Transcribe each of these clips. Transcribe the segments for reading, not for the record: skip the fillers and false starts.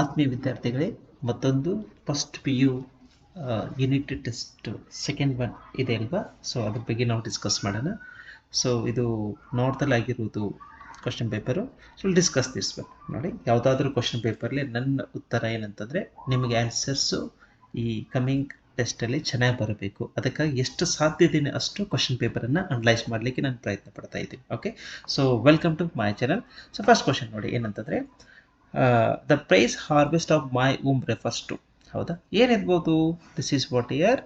ಆತ್ಮೀಯ ವಿದ್ಯಾರ್ಥಿಗಳೇ, ಮತ್ತೊಂದು first P U unit test second one ಇದೆ ಅಲ್ವಾ? ಸೊ ಅದ್ರ ಬಗ್ಗೆ ನಾವು ಡಿಸ್ಕಸ್ ಮಾಡೋಣ. ಸೊ ಇದು ನೋಡ್ದಲ್ಲಾಗಿರುವುದು question paper. So discuss this one. ನೋಡಿ, ಯಾವುದಾದ್ರೂ ಕ್ವಶನ್ ಪೇಪರ್ಲಿ ನನ್ನ ಉತ್ತರ ಏನಂತಂದರೆ, ನಿಮಗೆ ಆನ್ಸರ್ಸು ಈ ಕಮಿಂಗ್ ಟೆಸ್ಟಲ್ಲಿ ಚೆನ್ನಾಗಿ ಬರಬೇಕು. ಅದಕ್ಕಾಗಿ ಎಷ್ಟು ಸಾಧ್ಯತೆಯೇ ಅಷ್ಟು ಕ್ವಶನ್ ಪೇಪರನ್ನು ಅನಲೈಸ್ ಮಾಡಲಿಕ್ಕೆ ನಾನು ಪ್ರಯತ್ನ ಪಡ್ತಾ ಇದ್ದೀನಿ. Okay, so welcome to my channel. So first question ನೋಡಿ ಏನಂತಂದರೆ, the price harvest of my um refers to. ಹೌದಾ, ಏನಿರ್ಬೋದು? This is what year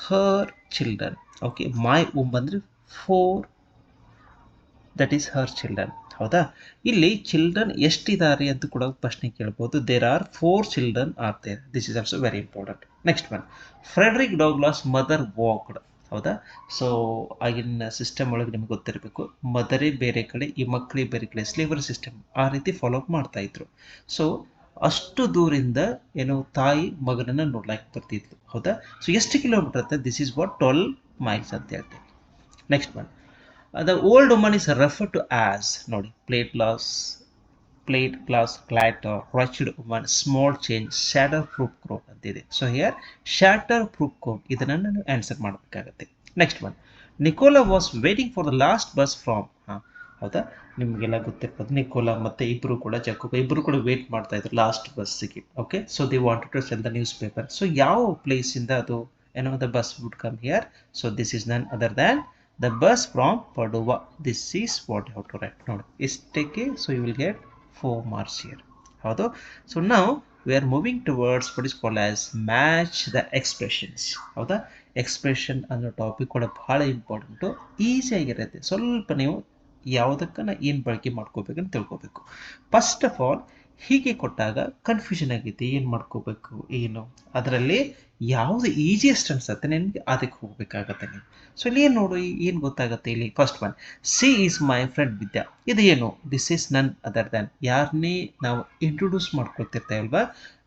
her children. Okay, my um ಅಂದರೆ 4, ದಟ್ ಈಸ್ ಹರ್ ಚಿಲ್ಡ್ರನ್. ಹೌದಾ, ಇಲ್ಲಿ ಚಿಲ್ಡ್ರನ್ ಎಷ್ಟಿದ್ದಾರೆ ಅಂತ ಕೂಡ ಪ್ರಶ್ನೆ ಕೇಳ್ಬೋದು. There are 4 children are there. This is also very important. Next one, Frederick Douglass mother walked. ಹೌದಾ, ಸೊ ಆಗಿನ system ಒಳಗೆ ನಿಮ್ಗೆ ಗೊತ್ತಿರಬೇಕು, ಮದರೇ ಬೇರೆ ಕಡೆ, ಈ ಮಕ್ಕಳೇ ಬೇರೆ ಕಡೆ, ಸ್ಲೇವರಿ ಸಿಸ್ಟಮ್ ಆ ರೀತಿ ಫಾಲೋ ಅಪ್ ಮಾಡ್ತಾ ಇದ್ರು. ಸೊ ಅಷ್ಟು ದೂರಿಂದ ಏನು ತಾಯಿ ಮಗನನ್ನು ನೋಡ್ಲಾಕ್ ಬರ್ತಿದ್ಲು. ಹೌದಾ, ಸೊ ಎಷ್ಟು ಕಿಲೋಮೀಟರ್ ಅಂತ? ದಿಸ್ ಈಸ್ ವಾಟ್ 12 ಮೈಲ್ಸ್ ಅಂತ ಹೇಳ್ತೇವೆ. Next one, the old woman is refer to as. ನೋಡಿ, plate glass clatter, wretched woman, small change, shatter proof crone ಅಂತಿದೆ. So here shatter proof crone, ಇದನ್ನು ನಾನು ಆನ್ಸರ್ ಮಾಡಬೇಕಾಗತ್ತೆ. Next one, Nicola was waiting for the last bus from. ಹೌದಾ, ನಿಮಗೆಲ್ಲ ಗೊತ್ತಿರ್ಬೋದು, Nikola ಮತ್ತು ಇಬ್ಬರು ಕೂಡ ಜಕೋಬ ಇಬ್ಬರು ಕೂಡ ವೇಟ್ ಮಾಡ್ತಾ ಇದ್ರು ಲಾಸ್ಟ್ ಬಸ್ಸಿಗೆ. Okay, so they wanted to sell the newspaper. So ಯಾವ ಪ್ಲೇಸಿಂದ ಅದು ಏನೋ the bus would come here? So this is none other than the bus from Padova. This is what you have to write. Now, istake, so you will get 4 marks here. Howdo? So now we are moving towards what is called as match the expressions. Howda? Expression ಅನ್ನೋ topic ಕೂಡ ಬಹಳ important. ಈಸಿಯಾಗಿರುತ್ತೆ. ಸ್ವಲ್ಪ ನೀವು ಯಾವುದಕ್ಕನ್ನ ಏನು ಬಳಕೆ ಮಾಡ್ಕೋಬೇಕಂತ ತಿಳ್ಕೊಬೇಕು. First of all, ಹೀಗೆ ಕೊಟ್ಟಾಗ ಕನ್ಫ್ಯೂಷನ್ ಆಗೈತೆ, ಏನು ಮಾಡ್ಕೋಬೇಕು ಏನು, ಅದರಲ್ಲಿ ಯಾವುದು ಈಸಿಯೆಸ್ಟ್ ಅನ್ಸುತ್ತೆ ನಿಮಗೆ ಅದಕ್ಕೆ ಹೋಗ್ಬೇಕಾಗತ್ತೆ ನೀವು. ಸೊ ಇಲ್ಲಿ ಏನು ನೋಡಿ, ಏನು ಗೊತ್ತಾಗುತ್ತೆ ಇಲ್ಲಿ? First one, she is my friend Vidya. ಇದು ಏನು? This is none other than. ಯಾರನ್ನೇ ನಾವು ಇಂಟ್ರೊಡ್ಯೂಸ್ ಮಾಡ್ಕೊಳ್ತಿರ್ತೇವಲ್ವಾ,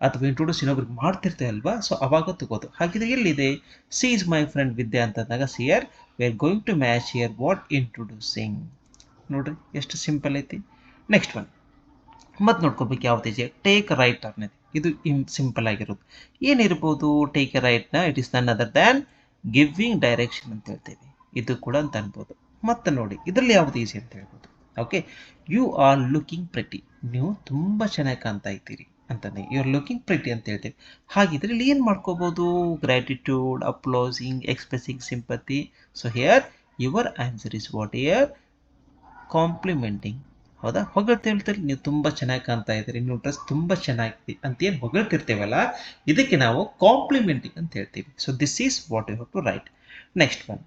ಅಥವಾ ಇಂಟ್ರೊಡ್ಯೂಸ್ ಇನ್ನೊಬ್ರಿಗೆ ಮಾಡ್ತಿರ್ತೇವಲ್ವಾ, ಸೊ ಅವಾಗ ತಗೋದು. ಹಾಗಿದ್ರೆ ಎಲ್ಲಿದೆ she is my friend Vidya ಅಂತಂದಾಗ, see here we are going to match here what introducing. ನೋಡ್ರಿ ಎಷ್ಟು ಸಿಂಪಲ್ ಐತಿ. ನೆಕ್ಸ್ಟ್ ಒನ್, ಮತ್ತು ನೋಡ್ಕೋಬೇಕು ಯಾವುದಿದೆ, ಟೇಕ್ ರೈಟ್ ಅನ್ನೋದು. ಇದು ಸಿಂಪಲ್ ಆಗಿರೋದು. ಏನಿರ್ಬೋದು ಟೇಕ್ ಎ ರೈಟ್ನ? It is none other than giving direction ಅಂತ ಹೇಳ್ತೇವೆ. ಇದು ಕೂಡ ಅಂತ ಅನ್ಬೋದು. ಮತ್ತು ನೋಡಿ, ಇದರಲ್ಲಿ ಯಾವುದು ಈಸಿ ಅಂತ ಹೇಳ್ಬೋದು. Okay, you are looking pretty. ನೀವು ತುಂಬ ಚೆನ್ನಾಗಿ ಕಾಣ್ತಾ ಇದ್ದೀರಿ ಅಂತಂದರೆ ಯು ಆರ್ ಲುಕಿಂಗ್ ಪ್ರೆಟಿ ಅಂತ ಹೇಳ್ತೇವೆ. ಹಾಗಿದ್ರೆ ಇಲ್ಲಿ ಏನು ಮಾಡ್ಕೋಬೋದು? Gratitude, apologising, expressing sympathy. So here your answer is what here? Complimenting. ಹೌದಾ, ಹೊಗಳ್ತಿರ್ತೀರಿ, ನೀವು ತುಂಬ ಚೆನ್ನಾಗಿ ಕಾಣ್ತಾ ಇದ್ದೀರಿ, ನೀವು ಡ್ರೆಸ್ ತುಂಬ ಚೆನ್ನಾಗಿದೆ ಅಂತ ಏನು ಹೊಗಳ್ತಿರ್ತೇವಲ್ಲ, ಇದಕ್ಕೆ ನಾವು ಕಾಂಪ್ಲಿಮೆಂಟಿಂಗ್ ಅಂತ ಹೇಳ್ತೀವಿ. So this is what you have to write. Next one,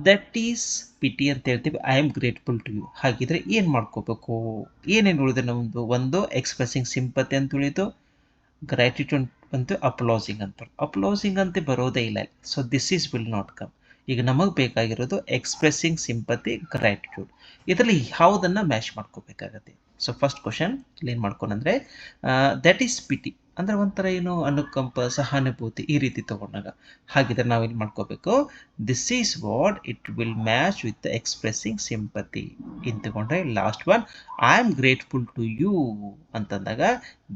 that is pity ಅಂತ ಹೇಳ್ತೀವಿ. I am grateful to you. ಹಾಗಿದ್ರೆ ಏನು ಮಾಡ್ಕೋಬೇಕು? ಏನೇನು ಉಳಿದ್ರೆ ನಮ್ಮದು? ಒಂದು ಎಕ್ಸ್ಪ್ರೆಸಿಂಗ್ ಸಿಂಪತಿ ಅಂತ ಉಳಿದು, ಗ್ರ್ಯಾಟಿಟ್ಯೂಡ್ ಅಂತೂ ಅಪ್ಲೋಸಿಂಗ್ ಅಂತ ಅಪ್ಲೋಸಿಂಗ್ ಅಂತ ಬರೋದೇ ಇಲ್ಲ. So this is will not come. ಈಗ ನಮಗೆ ಬೇಕಾಗಿರೋದು ಎಕ್ಸ್ಪ್ರೆಸಿಂಗ್ ಸಿಂಪತಿ, ಗ್ರ್ಯಾಟಿಟ್ಯೂಡ್. ಇದರಲ್ಲಿ ಯಾವುದನ್ನು ಮ್ಯಾಚ್ ಮಾಡ್ಕೋಬೇಕಾಗತ್ತೆ? ಸೊ ಫಸ್ಟ್ ಕ್ವಶನ್ ಇಲ್ಲಿ ಏನು ಮಾಡ್ಕೊಂಡ್ರೆ, ದಟ್ ಈಸ್ ಪಿಟಿ ಅಂದರೆ ಒಂಥರ ಏನು, ಅನುಕಂಪ, ಸಹಾನುಭೂತಿ ಈ ರೀತಿ ತೊಗೊಂಡಾಗ. ಹಾಗಿದ್ರೆ ನಾವೇನು ಮಾಡ್ಕೋಬೇಕು? This is what it will match with the expressing sympathy in ತಗೊಂಡ್ರೆ. Last one, I am grateful to you ಅಂತಂದಾಗ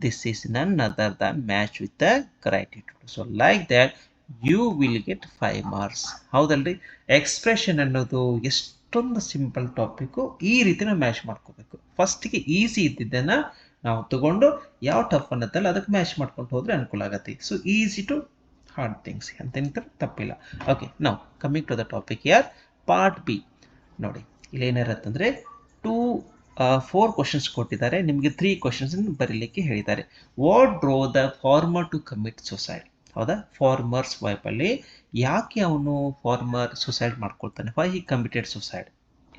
this is none other than match with the gratitude. So like that you will get 5 marks. ಹೌದಲ್ರಿ, expression ಅನ್ನೋದು ಎಷ್ಟೊಂದು simple topic. ಈ ರೀತಿ ನಾವು match ಮಾಡ್ಕೋಬೇಕು. ಫಸ್ಟಿಗೆ ಈಸಿ ಇದ್ದಿದ್ದನ್ನು ನಾವು ತಗೊಂಡು ಯಾವ ಟಫ್ ಅನ್ನತ್ತಲ್ಲ ಅದಕ್ಕೆ ಮ್ಯಾಚ್ ಮಾಡ್ಕೊಂಡು ಹೋದರೆ ಅನುಕೂಲ ಆಗತ್ತೆ. So easy to hard things ಅಂತ ತಪ್ಪಿಲ್ಲ. ಓಕೆ, ನಾವು coming to the topic your part B. ನೋಡಿ, ಇಲ್ಲಿ ಏನಿರತ್ತಂದರೆ 4 ಕ್ವಶನ್ಸ್ ಕೊಟ್ಟಿದ್ದಾರೆ, ನಿಮಗೆ 3 ಕ್ವಶನ್ಸ್ ಬರೀಲಿಕ್ಕೆ ಹೇಳಿದ್ದಾರೆ. What drove the farmer to commit suicide. ಹೌದಾ, ಫಾರ್ಮರ್ಸ್ ವೈಫಲ್ಲಿ ಯಾಕೆ ಅವನು ಫಾರ್ಮರ್ ಸುಸೈಡ್ ಮಾಡ್ಕೊಳ್ತಾನೆ? Why he committed suicide?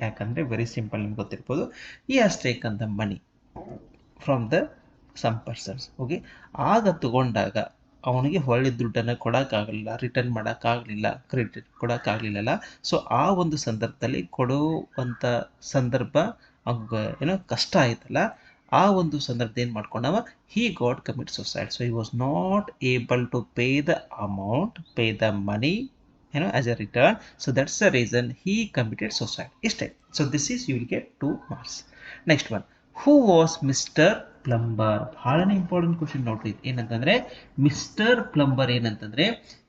ಯಾಕಂದರೆ ವೆರಿ ಸಿಂಪಲ್, ನಿಮ್ಗೆ ಗೊತ್ತಿರ್ಬೋದು, he has taken the money from the some persons. Okay, ಆಗ ತಗೊಂಡಾಗ ಅವನಿಗೆ ಒಳ್ಳೆ ದುಡ್ಡನ್ನು ಕೊಡೋಕ್ಕಾಗಲಿಲ್ಲ, ರಿಟರ್ನ್ ಮಾಡೋಕ್ಕಾಗಲಿಲ್ಲ, ಕ್ರೆಡಿಟ್ ಕೊಡೋಕ್ಕಾಗಲಿಲ್ಲಲ್ಲ. ಸೊ ಆ ಒಂದು ಸಂದರ್ಭದಲ್ಲಿ ಕೊಡುವಂಥ ಸಂದರ್ಭ ಅವ್ಗೆ ಏನೋ ಕಷ್ಟ ಆಯ್ತಲ್ಲ, ಆ ಒಂದು ಸಂದರ್ಭದ ಏನು ಮಾಡ್ಕೊಂಡವ, he got commit suicide. So he was not able to pay the amount, pay the money, as a return. So that's the reason he committed suicide. Istay. So this is, you will get 2 marks. Next one, who was Mr. Plumber. ಬಹಳನೇ important question ನೋಡ್ರಿ ಏನಂತಂದ್ರೆ mister plumber ಏನಂತಂದ್ರೆ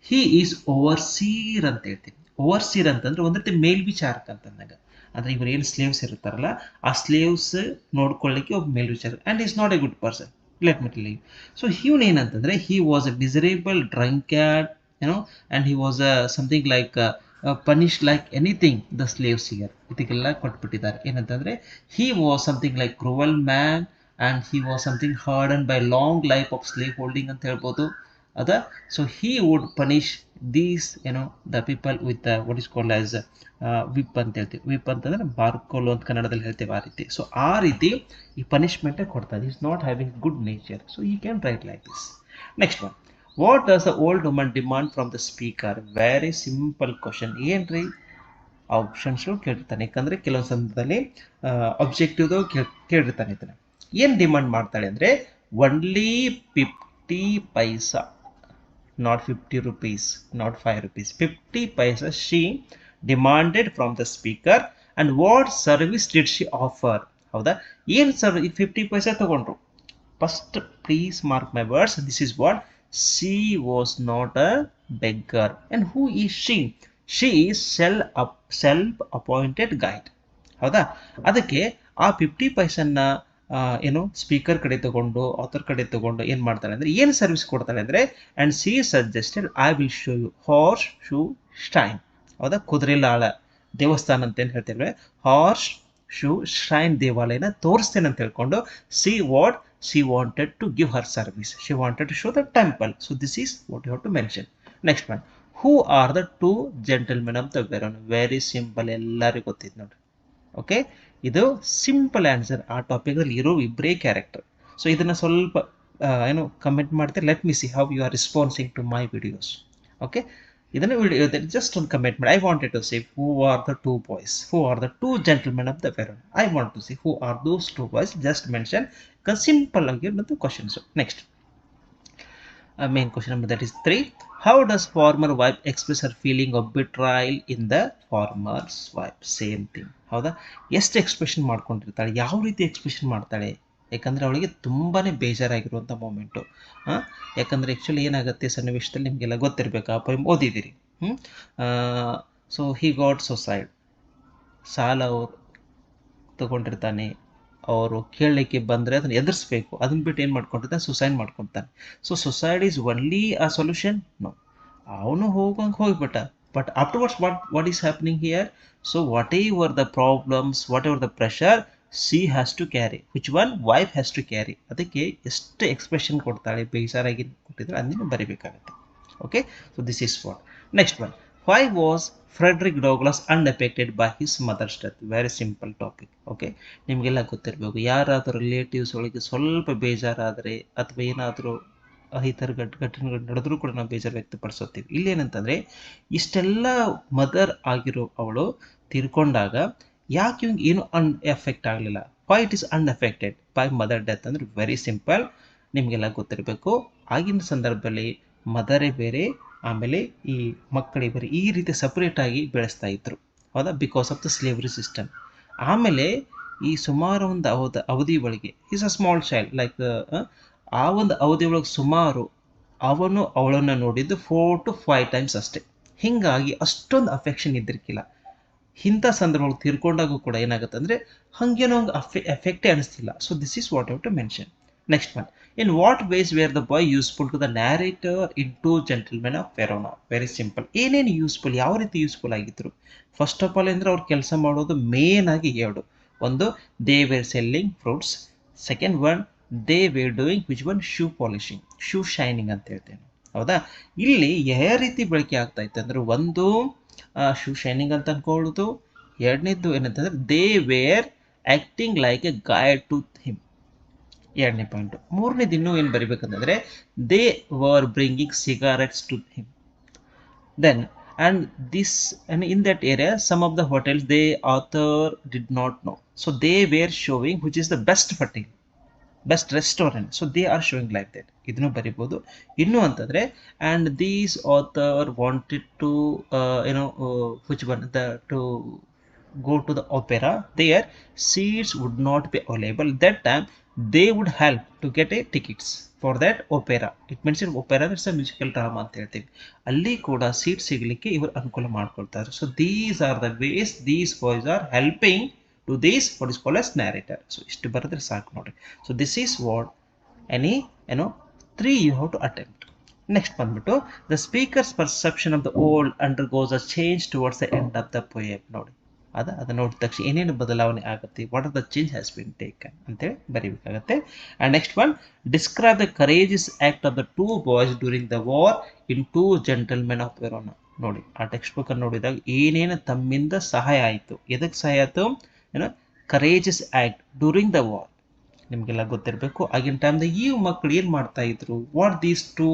he is ಓವರ್ಸೀರ್ ಅಂತ ಹೇಳ್ತೀವಿ. ಓವರ್ಸೀರ್ ಅಂತಂದ್ರೆ ಒಂದ್ ರೀತಿ ಮೇಲ್ವಿಚಾರಕ ಅಂತಂದಾಗ, ಅಂದ್ರೆ ಇವ್ರು ಏನು ಸ್ಲೇವ್ಸ್ ಇರ್ತಾರಲ್ಲ ಆ ಸ್ಲೇವ್ಸ್ ನೋಡ್ಕೊಳ್ಳಿಕ್ಕೆ ಒಬ್ಬ ಮೇಲ್ವಿಚಾರಕ. And is not a good person, let me tell you. So ಇವನ್ ಏನಂತಂದ್ರೆ he was a desirable drunkard, ಏನೋ, and he was something like punish like anything the slaves here. ಇದಕ್ಕೆಲ್ಲ ಕೊಟ್ಬಿಟ್ಟಿದ್ದಾರೆ ಏನಂತಂದ್ರೆ he was something like cruel man and he was something hardened by long life of slave holding ಅಂತ ಹೇಳ್ಬೋದು ಅದ. So he would punish these the people with what is called as whip ಅಂತ ಹೇಳ್ತೀವಿ. Whip ಅಂತಂದ್ರೆ ಬಾರ್ಕೋಲು ಅಂತ ಕನ್ನಡದಲ್ಲಿ ಹೇಳ್ತೇವೆ ಆ ರೀತಿ. ಸೊ ಆ ರೀತಿ ಈ ಪನಿಷ್ಮೆಂಟ್ ಕೊಡ್ತಾರೆ. Is not having good nature. So you can write like this. Next one, what does the old woman demand from the speaker? Very simple question. ಏನ್ರಿ ಆಪ್ಷನ್ಸ್ ಕೇಳಿರ್ತಾನೆ, ಯಾಕಂದ್ರೆ ಕೆಲವೊಂದು ಸಂದರ್ಭದಲ್ಲಿ ಅಬ್ಜೆಕ್ಟಿವ್ ಕೇಳಿರ್ತಾನೆ. ಇದನ್ನ ಏನ್ ಡಿಮಾಂಡ್ ಮಾಡ್ತಾಳೆ ಅಂದ್ರೆ only 50 paisa, not 50 rupees, not 5 rupees, 50 paisa she demanded from the speaker. And what service did she offer? ಹೌದಾ, ಏನ್ ಸರ್ವಿಸ್? 50 ಪೈಸಾ ತಗೊಂಡ್ರು. First please mark my words, this is what she was not a beggar. And who is she? She is self appointed guide. ಹೌದಾ, ಅದಕ್ಕೆ ಆ 50 ಪೈಸನ್ನ speaker ಕಡೆ ತಗೊಂಡು author ಕಡೆ ತಗೊಂಡು ಏನ್ ಮಾಡ್ತಾಳೆ ಅಂದ್ರೆ ಏನ್ ಸರ್ವಿಸ್ ಕೊಡ್ತಾಳೆ ಅಂದ್ರೆ and C suggested I will show you horseshoe stain. ಹೌದಾ, ಕುದುರೆಲಾಳ ದೇವಸ್ಥಾನ ಅಂತ ಏನ್ ಹೇಳ್ತೇವೆ, ಹಾರ್ಸ್ ಶೂ ಶ್ರೈನ್ ದೇವಾಲಯನ ತೋರಿಸ್ತೇನೆ ಅಂತ ಹೇಳ್ಕೊಂಡು see what she wanted to give her service. She wanted to show the temple. So this is what you have to mention. Next one, who are the two gentlemen of the Verona? Very simple, ಎಲ್ಲರಿಗೂ ಗೊತ್ತಿದೆ ನೋಡಿ. Okay, ಇದು simple answer. ಆ topic ಅಲ್ಲಿ ಇರೋ ಇಬ್ಬರೇ character. So ಇದನ್ನ ಸ್ವಲ್ಪ ಕಮೆಂಟ್ ಮಾಡ್ತಾರೆ. Let me see how you are responsing to my videos. Okay, ಇದನ್ನ ವಿಡಿಯೋ ಜಸ್ಟ್ ಒಂದು ಕಮೆಂಟ್ ಮಾಡಿ. I wanted to say who are the two boys, who are the two gentlemen of the Verona. I want to see who are those two boys. Just mention, simple ಆಗಿರೋದು questions. Next main question number that is 3. How does farmer wife express her feeling of betrayal in the farmers wife? Same thing. ಹೌದಾ, ಎಷ್ಟು expression ಮಾಡ್ಕೊಂಡಿರ್ತಾಳೆ, ಯಾವ ರೀತಿ expression ಮಾಡ್ತಾಳೆ? ಯಾಕಂದರೆ ಅವಳಿಗೆ ತುಂಬಾ ಬೇಜಾರಾಗಿರುವಂಥ moment. ಯಾಕಂದರೆ ಆ್ಯಕ್ಚುಲಿ ಏನಾಗುತ್ತೆ ಸನ್ನಿವೇಶದಲ್ಲಿ ನಿಮಗೆಲ್ಲ ಗೊತ್ತಿರಬೇಕು, ಆ ಪೋಯಮ್ ಓದಿದ್ದೀರಿ. ಸೊ ಹಿ ಗಾಟ್ ಸುಸೈಡ್, ಸಾಲ ಅವ್ರು ತಗೊಂಡಿರ್ತಾನೆ. ಅವರು ಕೇಳಲಿಕ್ಕೆ ಬಂದರೆ ಅದನ್ನು ಎದುರಿಸ್ಬೇಕು, ಅದನ್ನ ಬಿಟ್ಟು ಏನು ಮಾಡ್ಕೊಂಡಿರ್ತಾನೆ, ಸುಸೈಡ್ ಮಾಡ್ಕೊತಾನೆ. So suicide is only a solution? No, ಅವನು ಹೋಗಂಗೆ ಹೋಗ್ಬಿಟ್ಟ. But afterwards what is happening here? So whatever the problems, whatever the pressure, she has to carry. Which one? Wife has to carry. ಅದಕ್ಕೆ ಎಷ್ಟು expression ಕೊಡ್ತಾಳೆ, ಬೇಜಾರಾಗಿ ಕೊಟ್ಟಿದ್ರೆ ಅದನ್ನು ಬರಿಬೇಕಾಗುತ್ತೆ. Okay, so this is what. Next one, why was Frederick Douglass unaffected by his mother's death? Very simple topic. Okay, ನಿಮಗೆಲ್ಲ ಗೊತ್ತಿರಬೇಕು, ಯಾರಾದರೂ ರಿಲೇಟಿವ್ಸ್ ಒಳಗೆ ಸ್ವಲ್ಪ ಬೇಜಾರಾದರೆ ಅಥವಾ ಏನಾದರೂ ಈ ಥರ ಘಟನೆಗಳು ನಡೆದರೂ ಕೂಡ ನಾವು ಬೇಜಾರು ವ್ಯಕ್ತಪಡಿಸುತ್ತೀವಿ. ಇಲ್ಲೇನಂತಂದರೆ ಇಷ್ಟೆಲ್ಲ ಮದರ್ ಆಗಿರೋ ಅವಳು ತೀರ್ಕೊಂಡಾಗ ಯಾಕೆ ಇವಂಗೆ ಏನು ಅನ್ಎಫೆಕ್ಟ್ ಆಗಲಿಲ್ಲ? Why it is unaffected by mother death? ಅಂದರೆ ವೆರಿ ಸಿಂಪಲ್, ನಿಮಗೆಲ್ಲ ಗೊತ್ತಿರಬೇಕು, ಆಗಿನ ಸಂದರ್ಭದಲ್ಲಿ ಮದರೇ ಬೇರೆ, ಆಮೇಲೆ ಈ ಮಕ್ಕಳೇ ಬೇರೆ, ಈ ರೀತಿ ಸಪ್ರೇಟಾಗಿ ಬೆಳೆಸ್ತಾ ಇದ್ರು. ಹೌದಾ, because of the slavery system. ಆಮೇಲೆ ಈ ಸುಮಾರು ಒಂದು ಅವಧಿ ಒಳಗೆ is a small child like ಆ ಒಂದು ಅವಧಿ ಒಳಗೆ ಸುಮಾರು ಅವನು ಅವಳನ್ನು ನೋಡಿದ್ದು 4 to 5 times ಅಷ್ಟೇ. ಹೀಗಾಗಿ ಅಷ್ಟೊಂದು ಅಫೆಕ್ಷನ್ ಇದ್ದಿರ್ಕಿಲ್ಲ. ಇಂಥ ಸಂದರ್ಭಗಳು ತೀರ್ಕೊಂಡಾಗೂ ಕೂಡ ಏನಾಗುತ್ತೆ ಅಂದರೆ ಹಾಗೇನೋ ಎಫೆಕ್ಟೇ ಅನಿಸ್ತಿಲ್ಲ. So this is what have to mention. Next one, in what ways were the boy useful to the narrator in two gentlemen of Verona? Very simple. ಏನೇನು ಯೂಸ್ಫುಲ್, ಯಾವ ರೀತಿ ಯೂಸ್ಫುಲ್ ಆಗಿದ್ರು? ಫಸ್ಟ್ ಆಫ್ ಆಲ್ ಅಂದರೆ ಅವ್ರು ಕೆಲಸ ಮಾಡೋದು main ಆಗಿ ಎರಡು. ಒಂದು, they were selling fruits. Second one, they were doing which one? Shoe polishing, shoe shining ಅಂತ ಹೇಳ್ತೇನೆ. ಹೌದಾ, ಇಲ್ಲಿ ಯಾವ ರೀತಿ ಬಳಕೆ ಆಗ್ತಾ ಇತ್ತು ಅಂದರೆ ಒಂದು ಶೂ ಶೈನಿಂಗ್ ಅಂತ ಅನ್ಕೊಳ್ಳೋದು. ಎರಡನೇದು ಏನಂತಂದ್ರೆ they were acting like a guide to him. ಎರಡನೇ ಪಾಯಿಂಟು. ಮೂರನೇದು ಇನ್ನೂ ಏನು ಬರಿಬೇಕಂತಂದರೆ they were bringing cigarettes to him. Then and this and in that area some of the hotels they author did not know, so they were showing which is the best hotel, best restaurant, so they are showing like that. ಇದನ್ನು ಬರಿಬೋದು. ಇನ್ನು ಅಂತಂದರೆ and these author wanted to which one to go to the opera, their seats would not be available that time, they would help to get a tickets for that opera. It means in opera it's a musical drama ಅಂತ ಹೇಳ್ತೀವಿ, ಅಲ್ಲಿ ಕೂಡ seat ಸಿಗಲಿಕ್ಕೆ ಇವರು ಅನುಕೂಲ ಮಾಡ್ಕೊಳ್ತಾರೆ. So these are the ways these boys are helping to these what is called as narrator. So ಇಷ್ಟು ಬರೆದ್ರೆ ಸಾಕು ನೋಡ್ರಿ. So this is what any 3 you have to attempt. Next ಬಂದ್ಬಿಟ್ಟು the speaker's perception of the old undergoes a change towards the end of the poem. ನೋಡಿ ಅದು ನೋಡಿದ ತಕ್ಷಣ ಏನೇನು ಬದಲಾವಣೆ ಆಗುತ್ತೆ, what are the change has been taken ಅಂತೇಳಿ ಬರೀಬೇಕಾಗತ್ತೆ. And next one, describe the courageous act of the 2 boys during the war in 2 gentlemen of Verona. ನೋಡಿ ಆ ಟೆಕ್ಸ್ಟ್ ಬುಕ್ ಅನ್ನು ನೋಡಿದಾಗ ಏನೇನು ತಮ್ಮಿಂದ ಸಹಾಯ ಆಯಿತು, ಎದಕ್ಕೆ ಸಹಾಯ ಆಯಿತು, courageous act during the war. ನಿಮಗೆಲ್ಲ ಗೊತ್ತಿರಬೇಕು ಆಗಿನ ಟೈಮ್ದಾಗ ಈ ಮಕ್ಕಳು ಏನು ಮಾಡ್ತಾ ಇದ್ರು, what these 2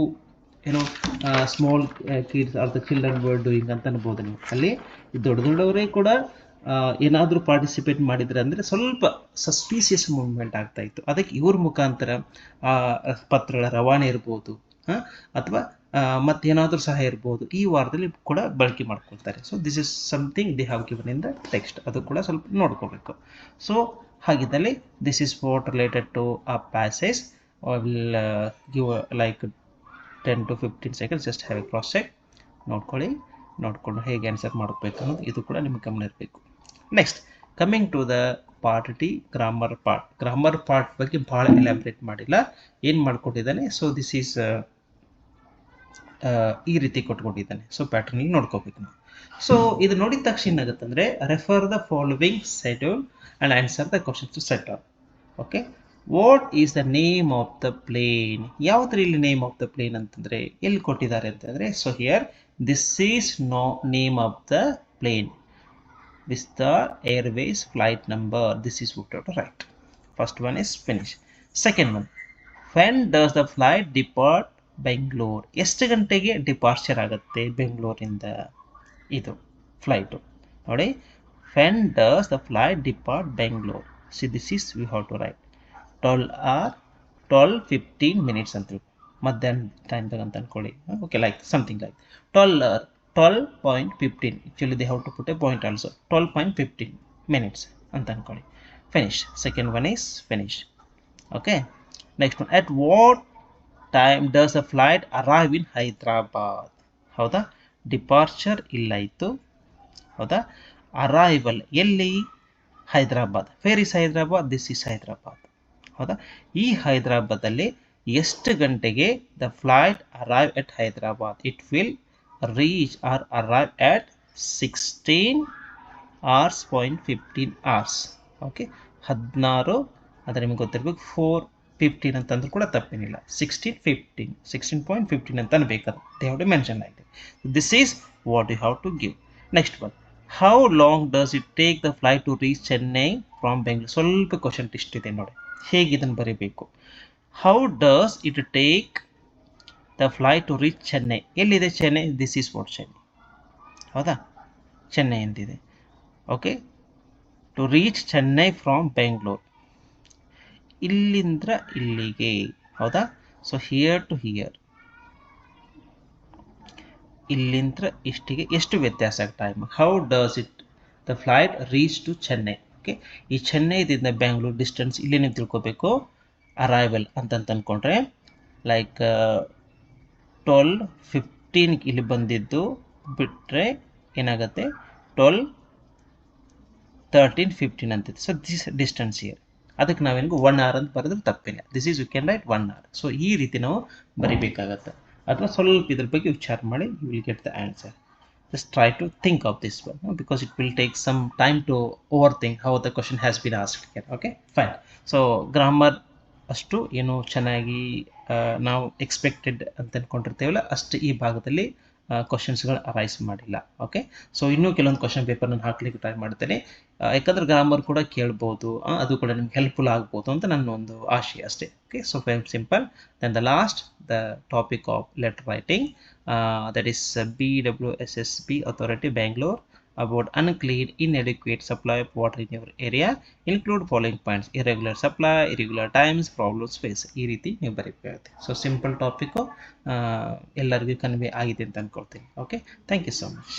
small kids are the children var doing ಅಂತ ಅನ್ಬೋದು ನೀವು. ಅಲ್ಲಿ ದೊಡ್ಡವರೇ ಕೂಡ ಏನಾದರೂ ಪಾರ್ಟಿಸಿಪೇಟ್ ಮಾಡಿದ್ರೆ ಅಂದರೆ ಸ್ವಲ್ಪ ಸಸ್ಪೀಸಿಯಸ್ ಮೂವ್ಮೆಂಟ್ ಆಗ್ತಾ ಇತ್ತು. ಅದಕ್ಕೆ ಇವ್ರ ಮುಖಾಂತರ ಪತ್ರಗಳ ರವಾನೆ ಇರ್ಬೋದು, ಅಥವಾ ಮತ್ತೇನಾದರೂ ಸಹ ಇರ್ಬೋದು, ಈ ವಾರದಲ್ಲಿ ಕೂಡ ಬಳಕೆ ಮಾಡ್ಕೊಳ್ತಾರೆ. So this is something they have given in the text, ಅದು ಕೂಡ ಸ್ವಲ್ಪ ನೋಡ್ಕೋಬೇಕು. ಸೊ ಹಾಗಿದ್ದಲ್ಲಿ this is what related to a passage. Will give like 10 to 15 seconds, just have a cross check, ನೋಡ್ಕೊಂಡು ಹೇಗೆ ಆನ್ಸರ್ ಮಾಡಬೇಕು ಅನ್ನೋದು ಇದು ಕೂಡ ನಿಮಗೆ ಗಮನ ಇರಬೇಕು. Next coming to the part T, grammar part ಬಗ್ಗೆ ಭಾಳ ಎಲಾಬ್ರೇಟ್ ಮಾಡಿಲ್ಲ, ಏನು ಮಾಡ್ಕೊಟ್ಟಿದ್ದಾನೆ. ಸೊ ದಿಸ್ ಈಸ್ ಈ ರೀತಿ ಕೊಟ್ಕೊಂಡಿದ್ದಾನೆ. ಸೊ ಪ್ಯಾಟರ್ನಿಗೆ ನೋಡ್ಕೋಬೇಕು ನಾವು. ಸೊ ಇದು ನೋಡಿದ ತಕ್ಷಣ ಏನಾಗುತ್ತಂದರೆ, refer the following schedule and answer the questions to set on. Okay, what is the name of the plane? ಯಾವುದ್ರ ಇಲ್ಲಿ ನೇಮ್ ಆಫ್ ದ ಪ್ಲೇನ್ ಅಂತಂದರೆ ಎಲ್ಲಿ ಕೊಟ್ಟಿದ್ದಾರೆ ಅಂತಂದರೆ, so here this is name of the plane, Vista Airways flight number. This is what to write. First one is finish. Second one, when does the flight depart Bangalore? ಎಷ್ಟು ಗಂಟೆಗೆ departure ಆಗುತ್ತೆ ಬೆಂಗಳೂರಿಂದ ಇದು flight ನೋಡಿ. when does the flight depart Bangalore? See, this is we have to write 12 hour 12:15 minutes ಅಂತ ಮಧ್ಯಾಹ್ನ ಟೈಮ್ದಾಗ ಅಂತ ಅನ್ಕೊಳ್ಳಿ. Okay, like something like 12.15. Actually they have to put a point also. 12.15 minutes ಅಂತ ಅನ್ಕೊಳ್ಳಿ. Finish. Second one is finish. Okay. Next one, at what time does the flight arrive in Hyderabad? ಹೌದಾ, departure ಇಲ್ಲಾಯಿತು. ಹೌದಾ, arrival ಎಲ್ಲಿ? Hyderabad. Where is Hyderabad? This is Hyderabad. ಹೌದಾ, ಈ ಹೈದರಾಬಾದಲ್ಲಿ ಎಷ್ಟು ಗಂಟೆಗೆ the flight arrive at Hyderabad? It will reach or arrive at 16 hours 15 okay, 16 ಆದರೆ ನಿಮಗೆ ಗೊತ್ತಿರಬೇಕು 4:15 ಅಂತಂದ್ರೂ ಕೂಡ ತಪ್ಪೇನಿಲ್ಲ. 16:15 ಅಂತ ಅನ್ಬೇಕಾದ್ರೆ they have to mention like this is what you have to give. Next one, how long does it take the flight to reach Chennai from Bengaluru? ಸ್ವಲ್ಪ question twist ಇದೆ ನೋಡಿ, ಹೇಗೆ ಇದನ್ನು ಬರೀಬೇಕು. How does it take the flight to reach Chennai? ಎಲ್ಲಿದೆ Chennai? This is what Chennai. ಹೌದಾ, ಚೆನ್ನೈ ಅಂತಿದೆ. Okay, to reach Chennai from Bengaluru, ಇಲ್ಲಿಂದ ಇಲ್ಲಿಗೆ. ಹೌದಾ, ಸೊ ಹಿಯರ್ ಟು ಹಿಯರ್, ಇಲ್ಲಿಂದ ಇಷ್ಟಿಗೆ ಎಷ್ಟು ವ್ಯತ್ಯಾಸ time? How does it the flight reach to Chennai? Okay, ಈ ಚೆನ್ನೈದಿಂದ ಬೆಂಗಳೂರು ಡಿಸ್ಟೆನ್ಸ್ ಇಲ್ಲಿ ನೀವು ತಿಳ್ಕೊಬೇಕು. ಅರೈವಲ್ ಅಂತಂತ ಅಂದ್ಕೊಂಡ್ರೆ ಲೈಕ್ 12:15 ಇಲ್ಲಿ ಬಂದಿದ್ದು ಬಿಟ್ಟರೆ ಏನಾಗುತ್ತೆ 12:13:15 ಅಂತಿದೆ. ಸೊ ದಿಸ್ ಡಿಸ್ಟೆನ್ಸ್ ಇಯರ್, ಅದಕ್ಕೆ ನಾವೇನಿಗೂ 1 hour ಅಂತ ಬರೆದ್ರೆ ತಪ್ಪಿಲ್ಲ. This is you can write 1 hour. ಸೊ ಈ ರೀತಿ ನಾವು ಬರಿಬೇಕಾಗತ್ತೆ, ಅಥವಾ ಸ್ವಲ್ಪ ಇದ್ರ ಬಗ್ಗೆ ವಿಚಾರ ಮಾಡಿ you will get the answer. Just try to think of this one, because it will take some time to overthink how the question has been asked here. Okay, fine. So grammar ಅಷ್ಟು ಏನು ಚೆನ್ನಾಗಿ ನಾವು expected ಅಂತ ಅಂದ್ಕೊಂಡಿರ್ತೀವಲ್ಲ ಅಷ್ಟು ಈ ಭಾಗದಲ್ಲಿ ಕ್ವಶನ್ಸ್ಗಳು arise ಮಾಡಿಲ್ಲ. Okay, so ಇನ್ನೂ ಕೆಲವೊಂದು ಕ್ವಶನ್ ಪೇಪರ್ ನಾನು ಹಾಕ್ಲಿಕ್ಕೆ ಟ್ರೈ ಮಾಡ್ತೇನೆ, ಯಾಕಂದ್ರೆ ಗ್ರಾಮರ್ ಕೂಡ ಕೇಳ್ಬೋದು, ಅದು ಕೂಡ ನಿಮ್ಗೆ ಹೆಲ್ಪ್ಫುಲ್ ಆಗ್ಬೋದು ಅಂತ ನನ್ನ ಒಂದು ಆಶೆ ಅಷ್ಟೇ. Okay, so very simple. Then the last, the topic of letter writing, that is BWSSB Authority Bangalore about unclean inadequate supply of water in your area, include following points: irregular supply, irregular times, problems face. ಈ ರೀತಿ ನೀವು ಬರೀಬೇಕಾಗುತ್ತೆ. So simple topic ಎಲ್ಲರಿಗೂ convey ಆಗಿದೆ ಅಂತ ಅನ್ಕೊಳ್ತೀನಿ. Okay, thank you so much.